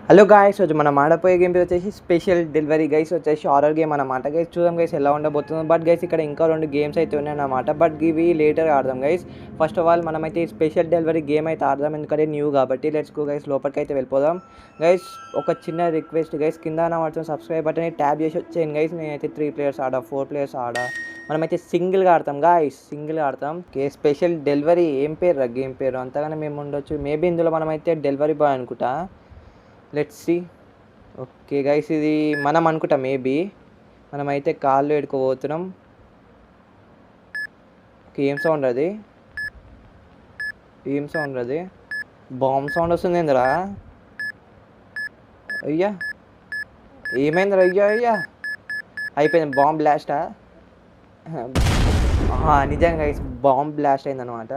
Hello guys, వచ్చి మనం ఆడపోయే game వచ్చేసి స్పెషల్ డెలివరీ గైస్, వచ్చేసి హారర్ గేమ్ అన్నమాట గైస్. చూద్దాం గైస్ ఎలా ఉండబోతుంది. బట్ గైస్ ఇక్కడ ఇంకా 2 గేమ్స్ అయితే ఉన్నాయన్నమాట. బట్ ఇవి లేటర్ ఆడదాం గైస్. ఫస్ట్ ఆఫ్ ఆల్ మనమైతే ఈ స్పెషల్ డెలివరీ గేమ్ అయితే ఆడదాం, ఎందుకంటే న్యూ కాబట్టి. లెట్స్ గో గైస్, లోపలికి అయితే వెళ్ళిపోదాం గైస్. ఒక చిన్న రిక్వెస్ట్ గైస్, కింద మాత్రం సబ్స్క్రైబ్ బటన్ ట్యాప్ చేసి వచ్చేయండి గైస్. నేనైతే 3 ప్లేయర్స్ ఆడా, 4 ప్లేయర్స్ ఆడా. మనమైతే సింగిల్గా ఆడతాం గాయస్, సింగిల్గా ఆడతాం. స్పెషల్ డెలివరీ ఏం పేరు గేమ్ పేరు అంతగానే మేము ఉండొచ్చు. మేబీ ఇందులో మనమైతే డెలివరీ బాయ్ అనుకుంటా. Let's see. ఓకే గైస్, ఇది మనం అనుకుంటాం. మేబీ మనమైతే కాళ్ళు ఎడుకోబోతున్నాం. ఏం సౌండ్ అది? ఏం సౌండ్ అది? బాంబ్ సౌండ్ వస్తుంది ఏందిరా? అయ్యా ఏమైందిరా? అయ్యా అయ్యా అయిపోయింది. బాంబ్ బ్లాస్టా? నిజంగా గైస్, బాంబ్ బ్లాస్ట్ అయిందనమాట.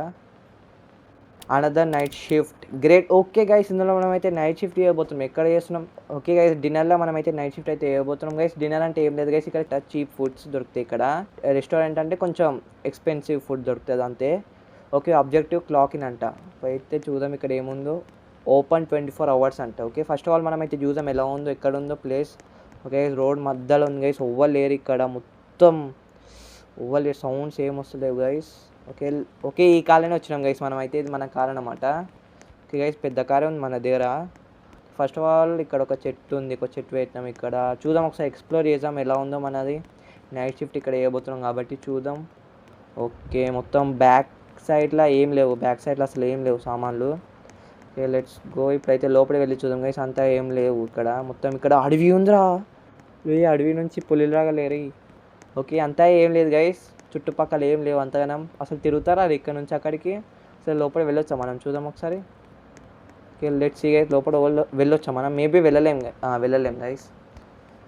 Another night shift, great. Okay guys, ఇందులో మనమైతే నైట్ షిఫ్ట్ చేయబోతున్నాం. ఎక్కడ చేస్తున్నాం? ఓకే గైస్, డిన్నర్లో మనమైతే నైట్ షిఫ్ట్ అయితే చేయబోతున్నాం గైస్. డిన్నర్ అంటే ఏం లేదు గైస్, ఇక్కడ చీప్ ఫుడ్స్ దొరుకుతాయి. ఇక్కడ రెస్టారెంట్ అంటే కొంచెం ఎక్స్పెన్సివ్ ఫుడ్ దొరుకుతుంది అంతే. ఓకే, ఆబ్జెక్టివ్ క్లాక్ ఇన్ అంట. అయితే చూద్దాం ఇక్కడ ఏముందో. ఓపెన్ 24 hours అంట. ఓకే, ఫస్ట్ ఆఫ్ ఆల్ మనమైతే చూద్దాం ఎలా ఉందో, ఎక్కడ ఉందో ప్లేస్. ఓకే, రోడ్ మధ్యలో ఉంది గైస్. ఎవ్వరు లేరు ఇక్కడ, మొత్తం ఎవ్వరు లేరు. సౌండ్స్ ఏం వస్తలేవు గైస్. ఓకే ఓకే, ఈ కాలనే వచ్చినాం గైస్. మనం అయితే ఇది మన కార్ అనమాట. ఓకే గైస్, పెద్ద కారే ఉంది మన దగ్గర. ఫస్ట్ ఆఫ్ ఆల్ ఇక్కడ ఒక చెట్టు ఉంది, ఒక చెట్టు పెట్టినాం ఇక్కడ. చూద్దాం ఒకసారి, ఎక్స్ప్లోర్ చేద్దాం ఎలా ఉందో మనది. నైట్ షిఫ్ట్ ఇక్కడ వేయబోతున్నాం కాబట్టి చూద్దాం. ఓకే, మొత్తం బ్యాక్ సైడ్లో ఏం లేవు, బ్యాక్ సైడ్లో అసలు ఏం లేవు సామాన్లు. Okay let's go. ఇప్పుడైతే లోపలికి వెళ్ళి చూద్దాం గైస్. అంతా ఏం లేవు ఇక్కడ. మొత్తం ఇక్కడ అడవి ఉందిరా. ఈ అడవి నుంచి పులిలాగా లేరు. ఓకే, అంతా ఏం లేదు గైస్, చుట్టుపక్కల ఏం లేవు అంతగానం. అసలు తిరుగుతారా అది ఇక్కడ నుంచి అక్కడికి? అసలు లోపల వెళ్ళొచ్చా మనం? చూద్దాం ఒకసారి. ఓకే లెట్స్ సీ గైస్, లోపల వెళ్ళొచ్చా మనం? మేబీ వెళ్ళలేం గైస్.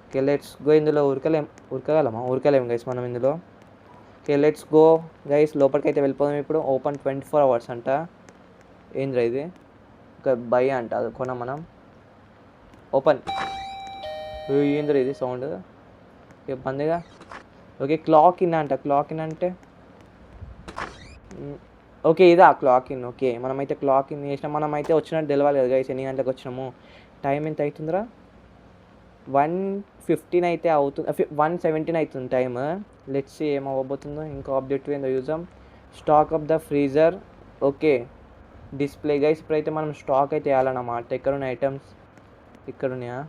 Okay let's go. ఇందులో ఉరకలేం గైస్ మనం ఇందులో. ఓకే లెట్స్ గో గైస్, లోపలికి అయితే వెళ్ళిపోదాం ఇప్పుడు. ఓపెన్ 24 hours అంట. ఏంద్రా ఇది? ఒక బై అంట, అది కొనం మనం. ఓపెన్. ఏంద్రా ఇది సౌండ్? ఓకే బందిగా. ఓకే, క్లాక్ ఇన్ అంట. క్లాక్ ఇన్ అంటే ఓకే ఇదా క్లాక్ ఇన్. ఓకే, మనమైతే క్లాక్ ఇన్ చేసినాం. మనమైతే వచ్చినట్టు తెలవాలి కదా గైస్, ఎన్ని గంటలకు వచ్చినాము. టైం ఎంత అవుతుందిరా? 1:15 అయితే అవుతుంది, 1:17 అవుతుంది టైమ్. లెట్స్ ఏం అవ్వబోతుందో. ఇంకో ఆబ్జెక్టివ్ ఏందో చూద్దాం. Stock up the freezer. Okay, display guys. ఇప్పుడైతే మనం స్టాక్ అయితే వేయాలన్నమాట. ఎక్కడ ఉన్న ఐటమ్స్ ఇక్కడ ఉన్నాయా?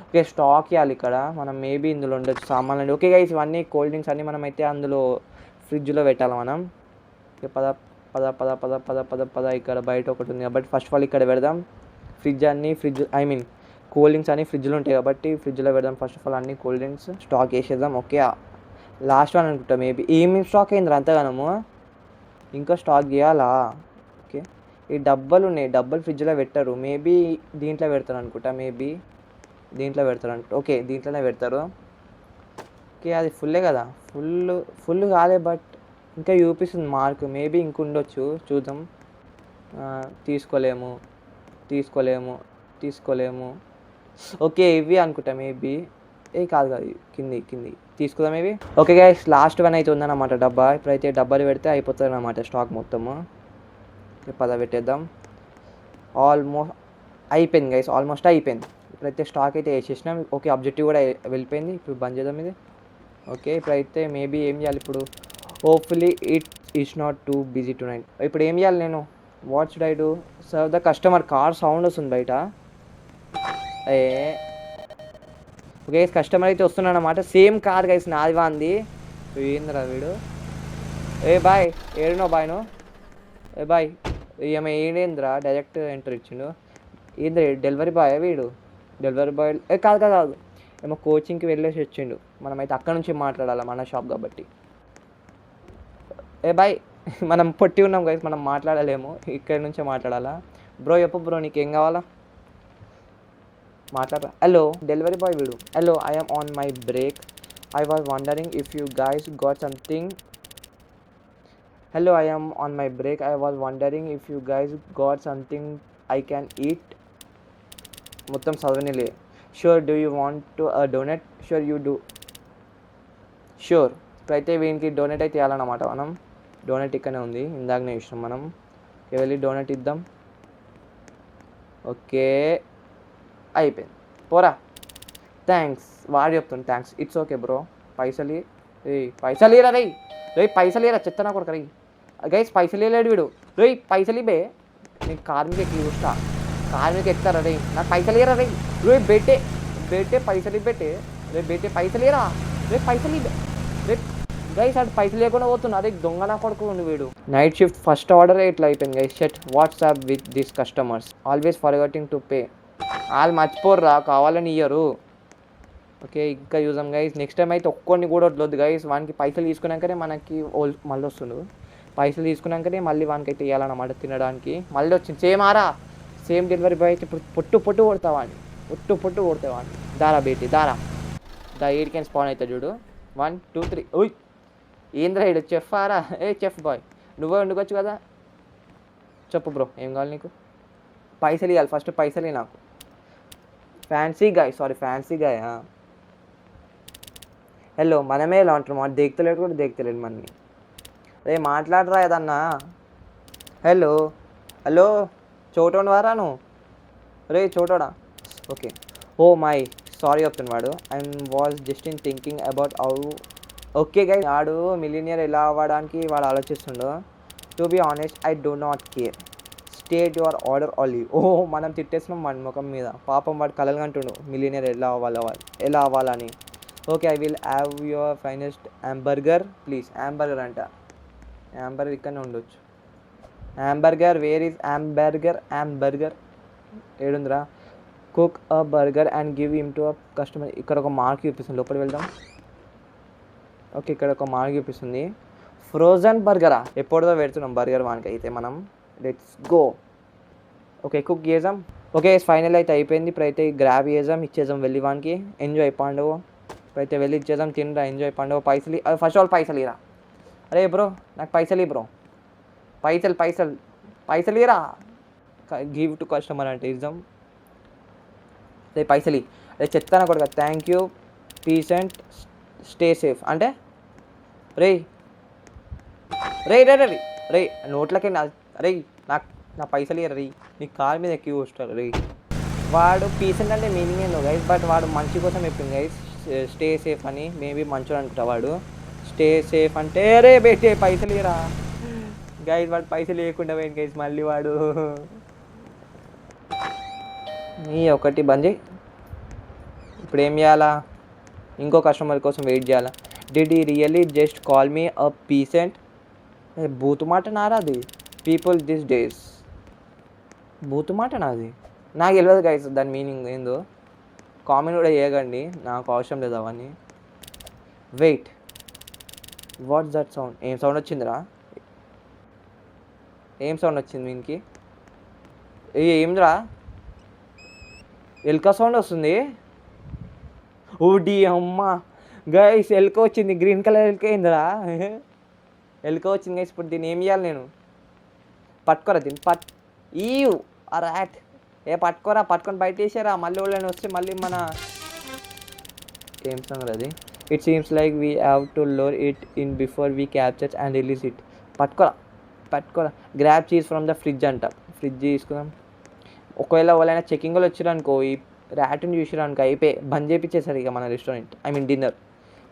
ఓకే, స్టాక్ ఇవ్వాలి ఇక్కడ మనం. మేబీ ఇందులో ఉండొచ్చు సామాన్లు అండి. ఓకే గైస్, ఇవన్నీ కోల్డ్ డ్రింక్స్ అన్నీ మనం అయితే అందులో ఫ్రిడ్జ్లో పెట్టాలి మనం. ఓకే, పద పద పద పద పద పద పద. ఇక్కడ బయట ఒకటి ఉంది కాబట్టి ఫస్ట్ ఆఫ్ ఆల్ ఇక్కడ పెడదాం. కూల్ డ్రింక్స్ అన్నీ ఫ్రిడ్జ్లో ఉంటాయి కాబట్టి ఫ్రిడ్జ్లో పెడదాం. ఫస్ట్ ఆఫ్ ఆల్ అన్ని కూల్ డ్రింక్స్ స్టాక్ వేసేద్దాం. ఓకే, లాస్ట్ వన్ అనుకుంటా మేబీ. ఏమేమి స్టాక్ అయింది అంతగానము? ఇంకా స్టాక్ చేయాలా? ఓకే, ఈ డబ్బాలు ఉన్నాయి, డబ్బాలు ఫ్రిడ్జ్లో పెట్టరు. మేబీ దీంట్లో పెడతారు అనుకుంటా. మేబీ దీంట్లో పెడతారు అనుకుంటా. ఓకే, దీంట్లోనే పెడతారు. ఓకే, అది ఫుల్లే కదా? ఫుల్ కాలే, బట్ ఇంకా చూపిస్తుంది మార్క్. మేబీ ఇంకుండొచ్చు, చూద్దాం. తీసుకోలేము తీసుకోలేము తీసుకోలేము. ఓకే, ఇవి అనుకుంటా మేబీ. కాదు కింది తీసుకుందాం maybe. Okay guys, last one అయితే ఉందన్నమాట డబ్బా. ఇప్పుడైతే డబ్బాలు పెడితే అయిపోతుంది అన్నమాట స్టాక్ మొత్తము. పద పెట్టేద్దాం. అయిపోయింది గైస్, ఆల్మోస్ట్ అయిపోయింది. ఇప్పుడైతే స్టాక్ అయితే వేసేసినాం. ఓకే, ఆబ్జెక్టివ్ కూడా వెళ్ళిపోయింది. ఇప్పుడు బంద్ చేద్దాం ఇది. ఓకే, ఇప్పుడైతే మేబీ ఏం చేయాలి ఇప్పుడు? Hopefully it is not too busy to night. ఇప్పుడు ఏం చేయాలి నేను? What should I do? Serve the customer. Car sound వస్తుంది బయట. ఓకే, కస్టమర్ అయితే వస్తున్నాడు అన్నమాట. సేమ్ కార్ గైస్, నాది వాంది. ఏందిరా వీడు? బాయ్, ఏడునో బాయ్ నువ్వు? బాయ్. ఈమె ఏడేంద్రా డైరెక్ట్ ఎంటర్ ఇచ్చిండు. ఏంద్ర డెలివరీ బాయ్ వీడు? డెలివరీ బాయ్ కాదు. ఏమో కోచింగ్కి వెళ్ళేసి వచ్చిండు. మనమైతే అక్కడ నుంచి మాట్లాడాలి, మన షాప్ కాబట్టి. బాయ్, మనం పొట్టి ఉన్నాం గైస్, మనం మాట్లాడలేము. ఇక్కడ నుంచే మాట్లాడాలా? బ్రో చెప్పు బ్రో, నీకేం కావాలా? మాట్లాడరా. హలో, డెలివరీ బాయ్ వీడు. Hello, I'm on my break. I was wondering if you guys got something. Hello, I'm on my break. I was wondering if you guys got something I can eat. మొత్తం చదవనిలే. Sure, do you want to donate? Sure you do. Sure. ఇప్పుడైతే వీనికి donate అయితే ఇవ్వాలన్నమాట మనం. Donate ఇక్కడనే ఉంది, ఇందాకనే ఇష్టం మనం. వెళ్ళి డొనేట్ ఇద్దాం. ఓకే, అయిపోయింది. పోరా, థ్యాంక్స్ వాడు చెప్తుంది థ్యాంక్స్. It's okay bro. పైసలు పైసలు ఇరా రే. పైసలు ఇరా చెత్త నా కొడుకు రే. గైస్ పైసలు ఇవ్వలేడు వీడు. పైసలు ఇవే. నేను కార్ మీద ఎక్కి చూస్తా. కార్ మీద ఎక్కుతారా రే. నాకు పైసలు ఇరా రే. బెట్టే బెట్టే పైసలు బెట్టే. బెట్టే పైసలు ఇరా. పైసలు ఇవే. గైస్ అటు పైసలు లేకుండా పోతున్నా. అదే దొంగ నా కొడుకు వీడు. నైట్ షిఫ్ట్ ఫస్ట్ ఆర్డర్ ఇట్లా అయిపోయింది guys. Shut WhatsApp with this customers always forgetting to pay. వాళ్ళు మర్చిపోర్రా, కావాలని ఇయ్యరు. ఓకే ఇంకా చూసాం గైస్. నెక్స్ట్ టైం అయితే ఒక్కొని కూడా వద్దు గైస్. వానికి పైసలు తీసుకున్నాకనే మనకి మళ్ళీ వస్తుండు. పైసలు తీసుకున్నాకనే మళ్ళీ వానికి అయితే ఇవ్వాలన్నమాట తినడానికి. మళ్ళీ వచ్చింది సేమ్ డెలివరీ బాయ్ అయితే ఇప్పుడు పొట్టు కొడతావాడిని. పొట్టు కొడతావాడిని. దారా బేటి దారా. ఏడికైనా స్పాన్ అవుతా చూడు. 1 2 3. ఓయ్ ఏంద్రా ఇడు చెఫ్ ఆరా. చెఫ్ బాయ్ నువ్వే వండుకోవచ్చు కదా. చెప్పు బ్రో ఏం కావాలి నీకు. పైసలు ఇవ్వాలి ఫస్ట్. పైసలు నాకు. ఫ్యాన్సీ గాయ. హలో మనమే ఇలా ఉంటాం. వాడు దేక్తలేడు కూడా దేక్తలేడు మనని. మాట్లాడరా ఏదన్నా. హలో చోటోడు వారా నువ్వు. చోటోడా. ఓకే ఓ మై సారీ చెప్తాను వాడు. I was just in thinking about how. Okay guys వాడు మిలినియర్ ఎలా అవ్వడానికి వాడు ఆలోచిస్తుండో. To be honest I do not care. State your order only. మనం తిట్టేస్తున్నాం వాడి ముఖం మీద. పాపం వాడు కలలు అంటుండు మిలినియర్ ఎలా అవ్వాలని. Okay I will have your finest hamburger please. Hamburger అంట. హాంబర్గర్ ఇక్కడనే ఉండొచ్చు. హాంబర్గర్ వేర్ ఈజ్ హాంబర్గర్ ఏడుందిరా. Cook a burger and give him to a customer. ఇక్కడ ఒక మార్క్ చూపిస్తుంది. లోపలికి వెళ్దాం. ఓకే ఇక్కడ ఒక మార్క్ చూపిస్తుంది. ఫ్రోజన్ బర్గరా. ఎప్పుడుదో పెడుతున్నాం బర్గర్ వానికి అయితే మనం. Let's go. ఓకే కుక్ చేద్దాం. ఓకే ఫైనల్ అయితే అయిపోయింది. ఇప్పుడైతే గ్రాబ్ ఇచ్చేద్దాం వెళ్ళి వానికి. ఎంజాయ్ పండుగ. ఇప్పుడైతే వెళ్ళి ఇచ్చేద్దాం. తినరా ఎంజాయ్ పండుగ. పైసలు ఫస్ట్ ఆఫ్ ఆల్ పైసలు ఇరా. అరే బ్రో నాకు పైసలు బ్రో. పైసలు ఇరా. గివ్ టు కస్టమర్ అంటే ఇద్దాం. పైసలు అదే చెప్తాను కొడుక. Thank you peace and stay safe అంటే రే నోట్లకే నాకు నా పైసలు ఇయ్యరు రే. నీ కార్ మీద ఎక్కి వస్తారు రే. వాడు పీసెంట్ అంటే మీనింగ్ ఏందో గైస్. బట్ వాడు మంచి కోసం చెప్పింది గైస్. స్టే సేఫ్ అని. మేబీ మంచోడు అనుకుంటా వాడు. స్టే సేఫ్ అంటే రే బెట్టే పైసలు ఇరా గైస్. వాడు పైసలు లేకుండా పోయింది గైస్. మళ్ళీ వాడు నీ ఒకటి బంద్ చేయి. ఇప్పుడు ఏం చేయాలా. ఇంకో కస్టమర్ కోసం వెయిట్ చేయాలా. Did he really just call me a peasant. బూతు మాట నారా అది. People this days. బూతు మాట నాది. నాకు తెలియదు గైస్ దాని మీనింగ్ ఏందో. కామెంట్ కూడా చేయకండి. నాకు అవసరం లేదు అవన్నీ. Wait what's that sound. ఏం సౌండ్ వచ్చిందిరా. ఏం సౌండ్ వచ్చింది వీనికి. ఏందిరా ఎల్కా సౌండ్ వస్తుంది. ఓడి అమ్మ గైస్ ఎల్క వచ్చింది. గ్రీన్ కలర్ ఎల్క అయిందిరా. ఎల్క వచ్చింది గైస్. ఇప్పుడు దీన్ని ఏం చేయాలి నేను. పట్టుకోరా దీన్ని. ఆ ర్యాట్. పట్టుకొని బయట వేసారా. మళ్ళీ వాళ్ళని వస్తే మళ్ళీ మన ఏం సంగతి అది. It seems like we have to lure it in before we captures and release it. పట్టుకోరా. Grab cheese from the fridge అంట. ఫ్రిడ్జ్ తీసుకుందాం. ఒకవేళ వాళ్ళైనా చెకింగ్లో వచ్చారనుకో ఈ ర్యాట్ని చూసారనుకో అయిపోయి బంద్ చేయించేసారు ఇక మన రెస్టారెంట్. డిన్నర్.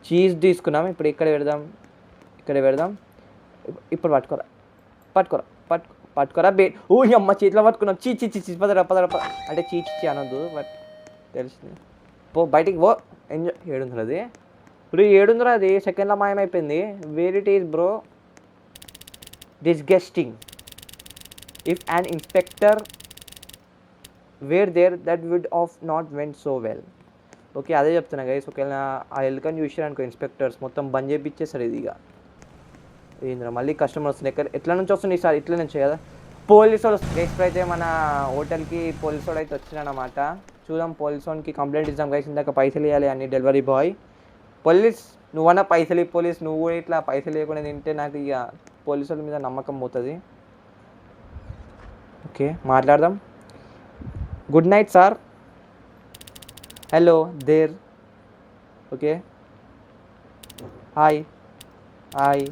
చీజ్ తీసుకున్నాం. ఇప్పుడు ఇక్కడ పెడదాం. ఇప్పుడు పట్టుకోరా ఓ అమ్మ చేతిలో పట్టుకున్నాం. చీ పదరా అంటే చీ అనొద్దు. బట్ తెలిసింది. బయటికి ఎంజాయ్. ఏడుంది ఇప్పుడు. అది సెకండ్లో మాయమైపోయింది. Where it is bro. Disgusting. If an inspector were there that would of not went so well. Okay అదే చెప్తున్నా గైస్. ఒకవేళ ఆ ఎల్కని చూసారనుకో ఇన్స్పెక్టర్స్ మొత్తం బంద్ చేయించేస్తారు ఇది. ఇక ఏంద్రా మళ్ళీ కస్టమర్ వస్తుంది. ఎట్లా నుంచి వస్తుంది ఈసారి. ఇట్లా నుంచి కదా. పోలీసు వాళ్ళు నెక్స్ట్ అయితే మన హోటల్కి పోలీసు వాడు అయితే వచ్చిందన్నమాట. చూద్దాం పోలీసు వానికి కంప్లైంట్ ఇద్దాం గైస్. ఇందాక పైసలు ఇవ్వాలి అని డెలివరీ బాయ్. పోలీస్ నువ్వన్నా పైసలు పోలీస్. నువ్వు కూడా ఇట్లా పైసలు లేకుండా తింటే నాకు ఇక పోలీసు వాళ్ళ మీద నమ్మకం పోతుంది. ఓకే మాట్లాడదాం. Good night sir. Hello there. Okay hi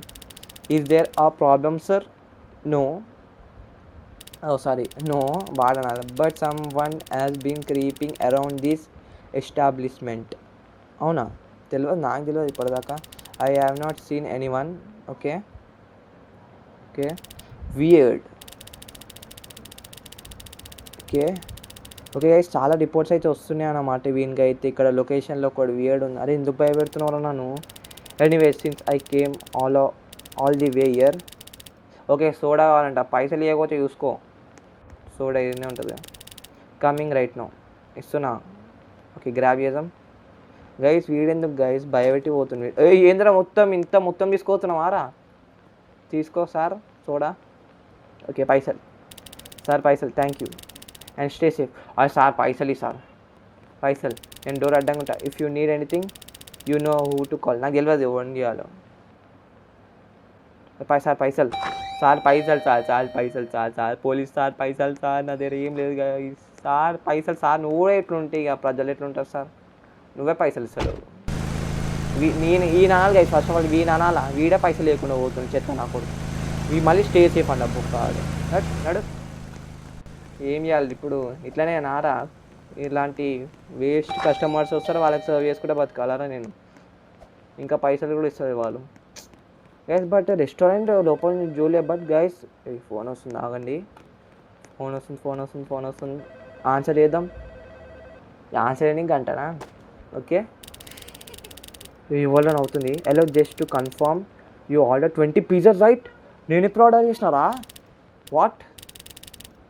is there a problem sir. No oh sorry, no వాడనాలి. But someone has been creeping around this establishment. అవునా? తెలియదు, నాకు తెలియదు ఇప్పటిదాకా. I have not seen anyone. Okay okay, weird. Okay okay guys, చాలా reports అయితే వస్తున్నాయి అన్నమాట వీనికి అయితే. ఇక్కడ లొకేషన్లో ఒకటి వియర్డ్ ఉంది. అరే ఎందుకు భయపెడుతున్నారో నన్ను. Anyway since I came all the way year. Okay, soda కావాలంట, పైసలు ఇవ్వకపోతే చూసుకో. సోడా ఏదైనా ఉంటుంది. కమింగ్ రైట్ నో, ఇస్తున్నా. ఓకే, గ్రాబ్ చేద్దాం. గైస్ వీడెందుకు గైస్ భయపెట్టి పోతుంది. ఏంద్రా మొత్తం తీసుకోతున్నావారా? తీసుకో సార్ సోడా. ఓకే పైసలు సార్, పైసలు, thank you and stay safe. Sir పైసలు సార్, పైసలు. నేను డోర్ అడ్డంగా ఉంటా. If you need anything you know who to call. నాకు తెలియదు ఎవరిని చేయాలో. సార్ పైసలు సార్, సార్ పోలీస్ సార్, పైసలు సార్, నా దగ్గర ఏం లేదు సార్, పైసలు సార్. నువ్వు కూడా ఎట్లుంటాయి ఇక, ప్రజలు ఎట్లుంటారు సార్? నువ్వే పైసలు ఇస్తాడు. నేను ఈయన అనాలి గైస్, ఫస్ట్ ఆఫ్ ఆల్ వీణ అనాలా? వీడే పైసలు లేకుండా పోతుంది చెత్త నా కొడుకు. మళ్ళీ స్టే సేఫ్ అండి బుక్ నడు. ఏం చేయాలి ఇప్పుడు? ఇట్లనే నారా, ఇలాంటి వేస్ట్ కస్టమర్స్ వస్తారు, వాళ్ళకి సర్వ్ చేసుకుంటే బతకాలరా నేను. ఇంకా పైసలు కూడా ఇస్తారు వాళ్ళు గైస్. బట్ రెస్టారెంట్ లోపల జూలే. బట్ గైస్ ఫోన్ వస్తుంది, ఆగండి. ఫోన్ వస్తుంది. ఆన్సర్ చేద్దాం. ఆన్సర్ చేయడానికి గంటనా? ఓకే, ఇవ్వాలని అవుతుంది. Hello, just to confirm you order 20 pizzas right? నేను ఎప్పుడు ఆర్డర్ చేసినారా? వాట్?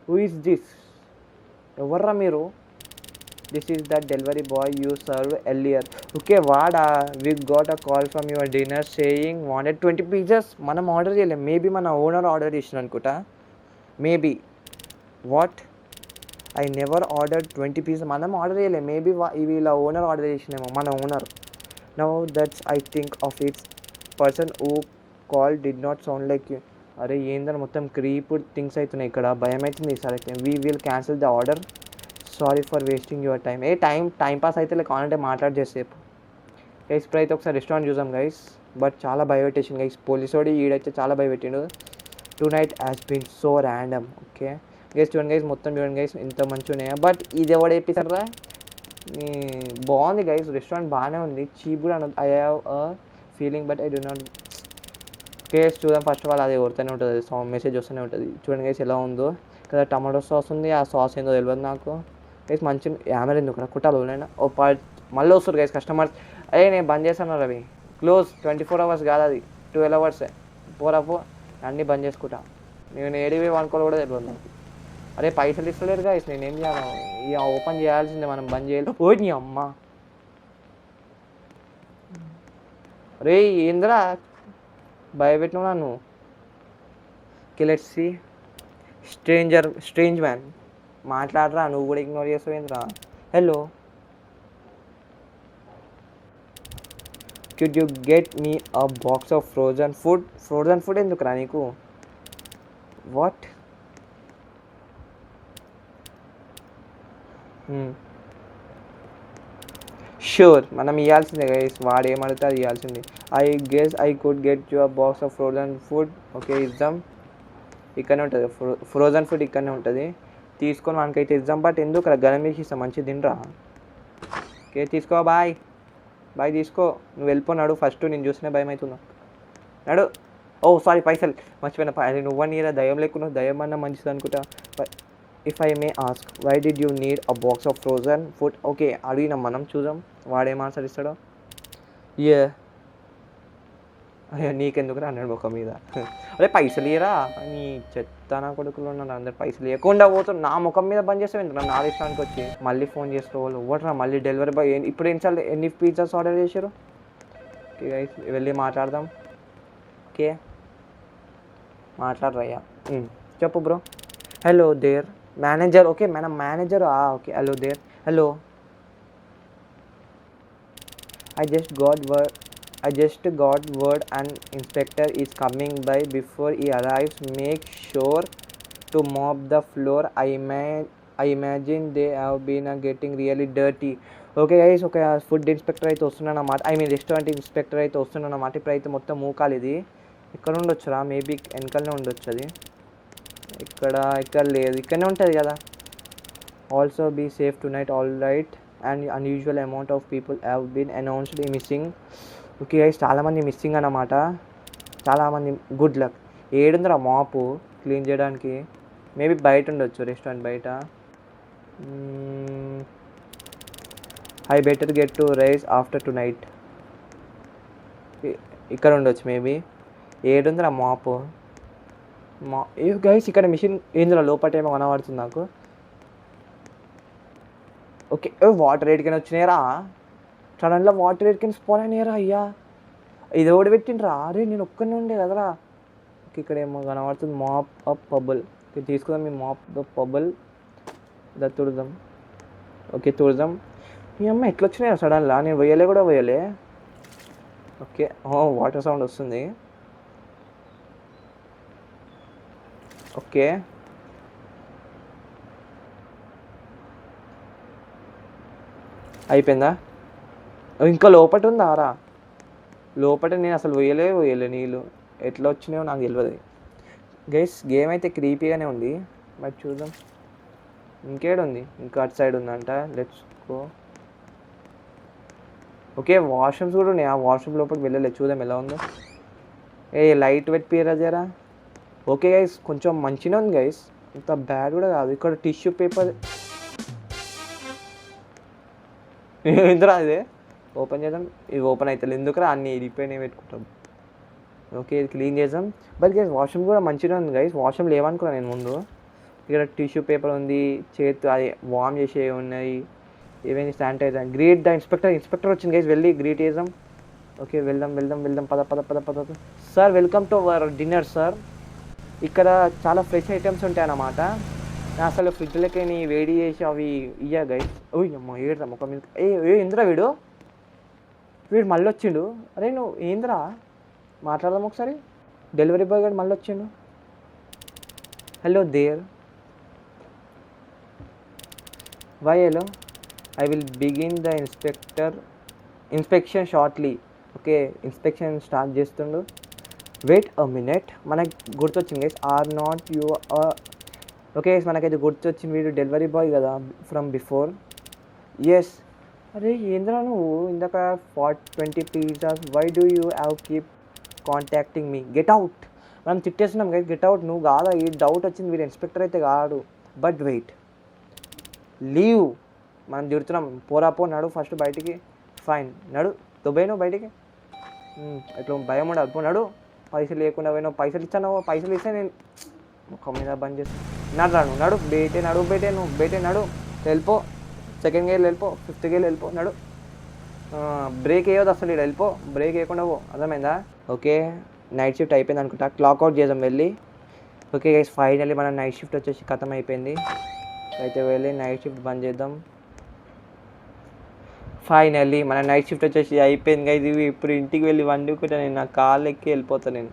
Who is this? ఎవర్రా మీరు? This is the delivery boy you serve earlier. Okay వాడా. We got a call from your dinner saying wanted 20 pizzas. మనం order చేయలేం. Maybe మన owner order చేసిన అనుకుంటా. Maybe. What? I never order 20 pizzas. మనం order చేయలేం. మేబీ వీళ్ళ owner order చేసినేమో, మన owner. Now that's I think of it's person who call did not sound like you. అరే ఏందని మొత్తం క్రీప్ థింగ్స్ అవుతున్నాయి ఇక్కడ, భయం అవుతుంది ఈసారి అయితే. We will cancel the order. Sorry for wasting your time. Time pass అయితే లేక కావాలంటే మాట్లాడి చేసేపు గైస్. ఇప్పుడైతే ఒకసారి రెస్టారెంట్ చూసాం గైస్. బట్ చాలా భయపెట్టేసింది గైస్. పోలీసోడి ఈడైతే చాలా భయపెట్టిండు. Tonight has been so random. Okay guys, చూడండి గైస్, మొత్తం చూడండి గైస్, ఇంత మంచిగా ఉన్నాయా. బట్ ఇది ఎవడు వేపిస్తారా? బాగుంది గైస్, రెస్టారెంట్ బాగానే ఉంది. చీప్ కూడా I have a feeling but I do not. Case చూద్దాం. ఫస్ట్ ఆఫ్ ఆల్ అది కొడుతూనే ఉంటుంది, మెసేజ్ వస్తూనే ఉంటుంది. చూడండి గైస్ ఎలా ఉందో కదా. టమాటో సాస్ ఉంది, ఆ సాస్ ఏందో తెలియదు నాకు గైస్. మంచి యామర్ ఎందుకు కుట్టాలి నేను. మళ్ళీ వస్తారు గైస్ కస్టమర్స్. నేను బంద్ చేస్తాను రవి, క్లోజ్. 24 hours కాదు అది, 12 hours. పోరాపో అన్నీ బంద్ చేసుకుంటా. నేను ఏడివి అనుకోవాలి కూడా తెలియదు నాకు. అరే పైసలు ఇస్తలేరు గైస్, నేనేం చేయాలి? ఇక ఓపెన్ చేయాల్సిందే, మనం బంద్ చేయాలి. ఓ నీ అమ్మ. రే ఏంద్రా భయపెట్టినావు నన్ను. Okay let's see. Strange man మాట్లాడరా, నువ్వు కూడా ఇగ్నోర్ చేస్తావు ఏంద్రా? Hello, could you get me a box of frozen food ఎందుకురా నీకు? వాట్? షూర్, మనం ఇవ్వాల్సిందే గైస్. వాడు ఏమడితే అది ఇవ్వాల్సిందే. I guess I could get your box of frozen food. Okay ఇద్దాం. ఇక్కడనే ఉంటుంది ఫ్రోజన్ ఫుడ్, ఇక్కడనే ఉంటుంది. తీసుకొని మనకైతే ఇద్దాం. బట్ ఎందుకు గరం వేసి ఇస్తాం, మంచిగా తినరా? ఓకే తీసుకో, బాయ్ తీసుకో. నువ్వు వెళ్ళిపోనాడు ఫస్ట్, నేను చూసినా భయం అవుతున్నా. నాడు. ఓ సారీ, పైసలు మర్చిపోయినా. అది నువ్వని ఇలా దయ్యం లేకున్నావు, దయ్యం అన్నా మంచిది అనుకుంటా. If I may ask why did you need a box of frozen food? Okay అడిగినాం మనం, చూద్దాం వాడేం ఆన్సర్ ఇస్తాడో. అయ్యో నీకెందుకు అన్నాడు ముఖం మీద. అదే పైసలు ఇయరా నీ చెత్త నా కొడుకులు ఉన్నారు అందరు. పైసలు ఇవ్వకుండా పోతారు, నా ముఖం మీద బంద్ చేస్తావు ఏంటన్నా నా రెస్టారెంట్కి వచ్చి. మళ్ళీ ఫోన్ చేసుకోవాలి ఇవ్వట్రా. మళ్ళీ డెలివరీ బాయ్ ఇప్పుడు ఎన్ని పిజ్జాస్ ఆర్డర్ చేశారు? ఓకే గైస్ వెళ్ళి మాట్లాడదాం. ఓకే మాట్లాడరయ్యా. చెప్పు bro. Hello there manager. Okay madam manager. Okay hello there. Hello, I just got word an inspector is coming by. Before he arrives, make sure to mop the floor. I imagine they have been getting really dirty. Okay guys, ఒక food inspector అయితే వస్తున్నాను అన్నమాట. Restaurant inspector అయితే వస్తున్నాను అన్నమాట. ఇప్పుడైతే మొత్తం మూకాలి. ఇది ఎక్కడ ఉండొచ్చురా? మేబీ వెనకాలనే ఉండొచ్చు అది. ఇక్కడ లేదు, ఇక్కడనే ఉంటుంది కదా. Also be safe tonight all right and unusual amount of people have been announced missing. Okay guys, చాలామంది మిస్సింగ్ అన్నమాట. చాలామంది. Good luck. ఏడుందిరా మాపు క్లీన్ చేయడానికి? మేబీ బయట ఉండొచ్చు, రెస్టారెంట్ బయట. I better get to rice after to night. ఇక్కడ ఉండొచ్చు మేబీ. ఏడుందిరా మాపు? ఏ గైస్, ఇక్కడ మిషన్ ఏందిరా లోపల ఏమో కనబడుతుంది నాకు. ఓకే, వాటర్ ఎడికని వచ్చినాయరా? సడన్లో వాటర్ ఎడికని స్పాన్ అయినాయరా అయ్యా. ఇది ఓడి పెట్టిండ్రా? అరే నేను ఒక్కనే ఉండే కదరా. ఓకే, ఇక్కడ ఏమో కనబడుతుంది మాప్ అప్ పబుల్. ఓకే, తీసుకుందాం ఈ మాప్ ద పబుల్. తుడుదాం. ఓకే, తుడుదాం. మీ అమ్మ ఎట్లా వచ్చినాయా సడన్లా? నేను పోయలే కూడా పోయలే. ఓకే, వాటర్ సౌండ్ వస్తుంది. ఓకే, అయిపోయిందా? ఇంకా లోపట ఉందా రా? లోపల నేను అసలు పోయలే నీళ్ళు. ఎట్లా వచ్చినాయో నాకు తెలియదు. గైస్, గేమ్ అయితే క్రీపీగానే ఉంది. బట్ చూద్దాం ఇంకేడుంది. ఇంకా అటు సైడ్ ఉందంట. Let's go. ఓకే, వాష్రూమ్స్ కూడా ఉన్నాయి. ఆ వాష్రూమ్ లోపలికి వెళ్ళలేదు. చూద్దాం ఎలా ఉందో. లైట్ పెట్టిరా జరా. ఓకే గైస్, కొంచెం మంచిగా ఉంది గైస్, ఇంత బ్యాడ్ కూడా కాదు. ఇక్కడ టిష్యూ పేపర్ ఎందురా అదే ఓపెన్ చేద్దాం. ఇది ఓపెన్ అవుతుంది ఎందుకురా? అన్నీ ఇరిపోయినాయి పెట్టుకుంటాం. ఓకే, ఇది క్లీన్ చేద్దాం. బట్ గైస్, వాష్రూమ్ కూడా మంచిగా ఉంది గైస్. వాష్రూమ్ లేవనుకున్నాను నేను ముందు. ఇక్కడ టిష్యూ పేపర్ ఉంది, చేతు అది వామ్ చేసేవి ఉన్నాయి, ఏమైంది శానిటైజర్. గ్రీట్ ద ఇన్స్పెక్టర్ వచ్చింది గైస్, వెళ్ళి గ్రీట్ చేద్దాం. ఓకే, వెళ్దాం. పద. Sir, welcome to our dinner sir. ఇక్కడ చాలా ఫ్రెష్ ఐటమ్స్ ఉంటాయి అన్నమాట. అసలు ఫ్రిడ్జ్లకి వేడి చేసి అవి ఇయ్యా గైస్. అమ్మ ఏడురా ముఖం మీద. ఏంద్రా వీడు మళ్ళీ వచ్చిండు. అరే నువ్వు ఏంద్రా? మాట్లాడదాం ఒకసారి. డెలివరీ బాయ్ గారు మళ్ళీ వచ్చిండు. Hello there. Why hello? I will begin the inspection shortly. Okay, inspection start చేస్తుండు. Wait a minute. మనకి గుర్తొచ్చింది guys. Are not you? Okay, మనకైతే గుర్తొచ్చింది, వీడు డెలివరీ బాయ్ కదా ఫ్రమ్ బిఫోర్. ఎస్. అరే ఏంద్రా నువ్వు ఇందాక 20 pizzas. Why do you have keep contacting me? Get out. మనం తిట్టేస్తున్నాం గైస్, గెట్ అవుట్. నువ్వు కాదా? ఈ డౌట్ వచ్చింది, వీడు ఇన్స్పెక్టర్ అయితే కాడు. But wait, leave. మనం తిడుతున్నాం. పో నడు ఫస్ట్ బయటికి. ఫైన్, నడు. దుబాయ్ బయటికి. ఇట్లా భయం ఉండదు. పో నడు. పైసలు లేకుండా పోయినావు. పైసలు ఇస్తాను. పైసలు ఇస్తే నేను ముఖం మీద బంద్ చేస్తాను. నడు బేటే నడు. వెళ్ళిపో. సెకండ్ గేర్ వెళ్ళిపో, ఫిఫ్త్ గేర్ వెళ్ళిపో. నడు. బ్రేక్ వేయదు అసలు. ఇక్కడ వెళ్ళిపో, బ్రేక్ వేయకుండా పో. అర్థమైందా? ఓకే, నైట్ షిఫ్ట్ అయిపోయింది అనుకుంటా. క్లాక్అవుట్ చేద్దాం వెళ్ళి. ఓకే గైస్, ఫైనల్లీ మన నైట్ షిఫ్ట్ వచ్చేసి ఖతం అయిపోయింది. అయితే వెళ్ళి నైట్ షిఫ్ట్ బంద్ చేద్దాం. ఫైనల్లీ మన నైట్ షిఫ్ట్ వచ్చేసి అయిపోయింది గైస్. ఇవి ఇప్పుడు ఇంటికి వెళ్ళి వండుకుంటా. నేను నా కాళ్ళు ఎక్కి వెళ్ళిపోతాను నేను.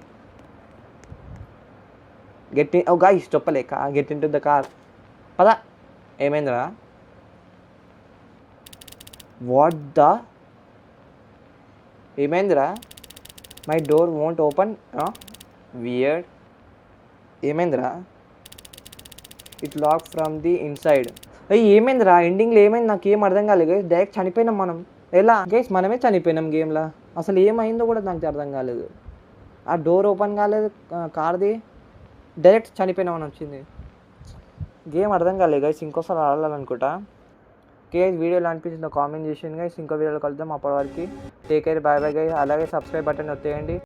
గైస్ చెప్పలేక get into the car. పదా. ఏమైందిరా? ఏమైందిరా? My door won't open. Weird. ఏమైందిరా? It lock from the inside. ఏమైందిరా? ఎండింగ్లో ఏమైంది నాకేం అర్థం కాలేదు గైస్. డైరెక్ట్ చనిపోయినాం మనం. ఎలా గైస్? మనమే చనిపోయినాం గేమ్లో. అసలు ఏమైందో కూడా నాకు అర్థం కాలేదు. ఆ డోర్ ఓపెన్ కాలేదు కార్ది, డైరెక్ట్ చనిపోయినామని వచ్చింది. గేమ్ అర్థం కాలేదు గైస్. ఇంకోసారి ఆడాలనుకుంటా. ఓకే, వీడియోలో అనిపించిందో కామెంట్ చేసింది గైస్. ఇంకో వీడియోలో కలుద్దాం. అప్పటి వరకు టేక్ కేర్, బాయ్ గైస్. అలాగే సబ్స్క్రైబ్ బటన్ వచ్చేయండి.